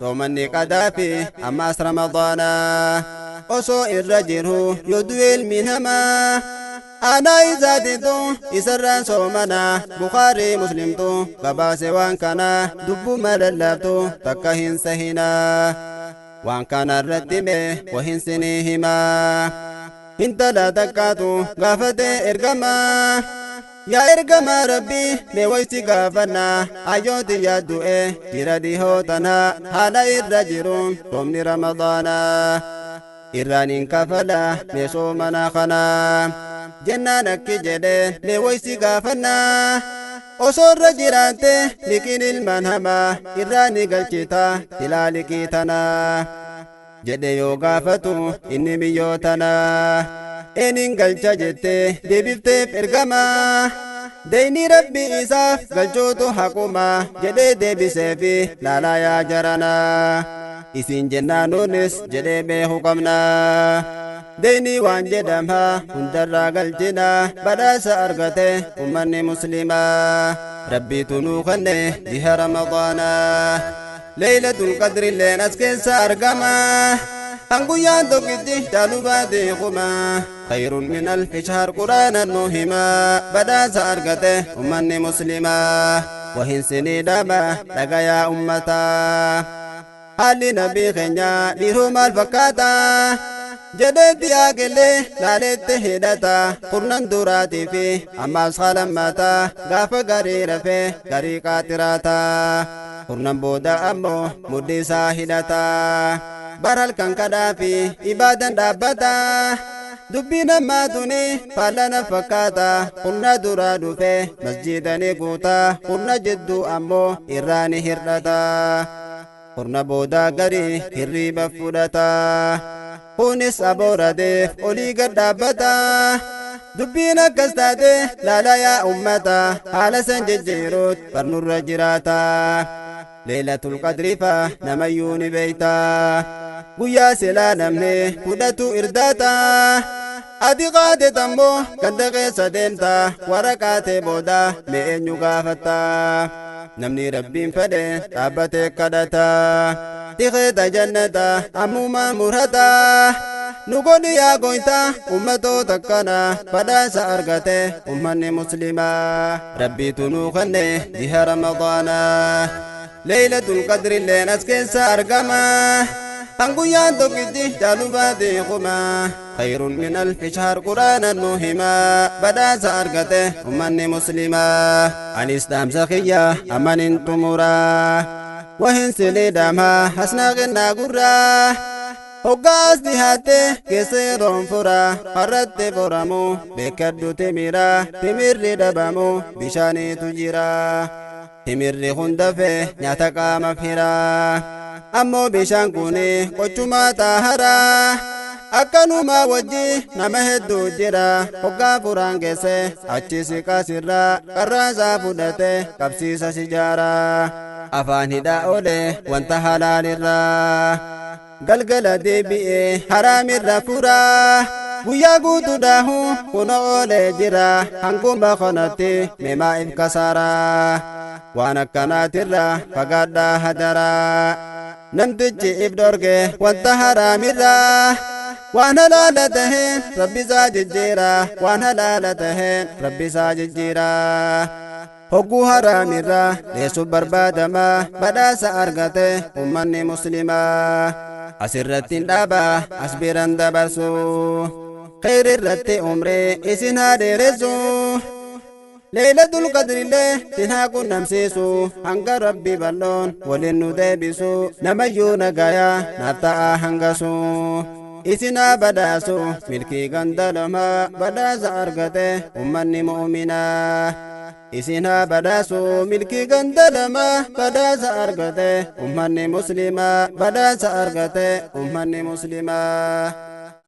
soomanni qadaafi ammaas ramadaana osoo irra jiru yoo du'e ilmi namaa ana isaatitu isarraan soomanaa Bukhaarii Muslimtu gabaase waan kana dubbuma lallabtu takka hin sahinaa waan kana irratti mee wahin sinii himaa intala takkaatu gaafate ergamaa yaa ergamaa rabbii mee waysi gaafannaa ayyooti yaaddu'e jira dhihoo tanaa haala irra jiru soomni ramadaanaa irraanin kafala mee soomanaa kanaa jennaan akki jedhe mee waysi gaafannaa osoo irra jiraante liqiin ilmaan hamaa irraani galchita silaa liqii tanaa jedhe yoo gaafatu inni biyyoo tanaa enin galcha jette deebifteef ergamaa deyni rabbi isaaf galchootu haquma jedhe deebiseefi laalaa yaa jaranaa isin jennaanuunis jedhe beeku qabnaa deyni waan jedhama hundarraa galchina badhaasa argate ummanni muslimaa rabbiitu nuu kenne jiha ramadaanaa leeylatul qadrilleen as keessa argama hanguyyaan tokkitti caalu baatee kuma khayrun min alfi shahr quraanan nuu hima badhaasa argate ummanni muslimaa wahin sinii dhaba dhagayaa ummataa haalli nabii keenya dhiiruu maal fakkaata jedheetti yaaqilee laaleetti hidhata kurnan duraatii fi ammaas haalammaata gaafa garii rafee garii qaatiraata kurnan booda ammoo mudhii isaa hidhata bar halkan kadhaa fi ibaadan dhaabbata dubbii namaa tuni faallana fakkaata kurna duraa dhufe masjidani guuta kurna jidduu ammoo irraani hirdhata kurna booda garii hirriiba fudhata kunis abooradeef olii gad dhaabbata dubbiin akkas taate laala yaa ummata haala san jejjeeruut barnurra jiraata leelatul qadrifa namayyuu ni beeyta guyyaa silaa namne fudhatu irdaata ati qaate tammoo ganda keessa deemta waraqaatee booda mee eenyu gaafatta namni rabbiin fedhe dhaabbatee kadhata tikeeta jannata ammumaa murata nu godhi yaa goyta ummatoota kana badhaasa argate ummanni muslimaa rabbiitu nuu kenne jiha ramadaanaa leeylatul qadrilleen as keessa argama hanguyyaan tokkitti caalu baatee kuma khayrun min alfi shahr quraanan nuu hima badhaasa argate ummanni muslimaa anis dhaamsa kiyya amanin xumuraa wahin sinii dhama hasnaa kennaa gurraa hoggaas dhihaate keessa yeroon fura harratti foramu beekaddu timirri dhabamu bishaaniitu jira timirri hundafe nyaata qaama fira ammoo bishaan kuni qochumaa taahara akkanuma wajji nama hedduu jira hoggaa furaan geesse achi siqaasirra qarraasaa fudhate qabsiisa sijaara afaan hidhaa oole wanta halaalirraa galgala deebi'ee haraamirra furaa guyyaa guutuu daahu kuna oolee jira hanguma kanatti meemaa if kasaaraa waan akkanaatirra fagaadhaa hadaraa namtichi if dorge wanta haraamirraa waan halaala taheen rabbisaa jijjiira waan halaala taheen rabbisaa jijjiira hogguu haraamirra leessu barbaadama badhaasa argate ummanni muslimaa asirrattiin dhaaba as biran dabarsu khayrirratti umree isin haa dheeressu leeylatul qadrillee sin haa qunnamsiisu hanga rabbi bal'oon waliin nu deebisu namayyuu nagayaa naaf ta'aa hangasu isin haa badhaasu milkii gandalama badhaasa argate ummanni mu'minaa isin haa badhaasu milkii gandalama badhaasa argate ummanni muslimaa badhaasa argate ummanni muslimaa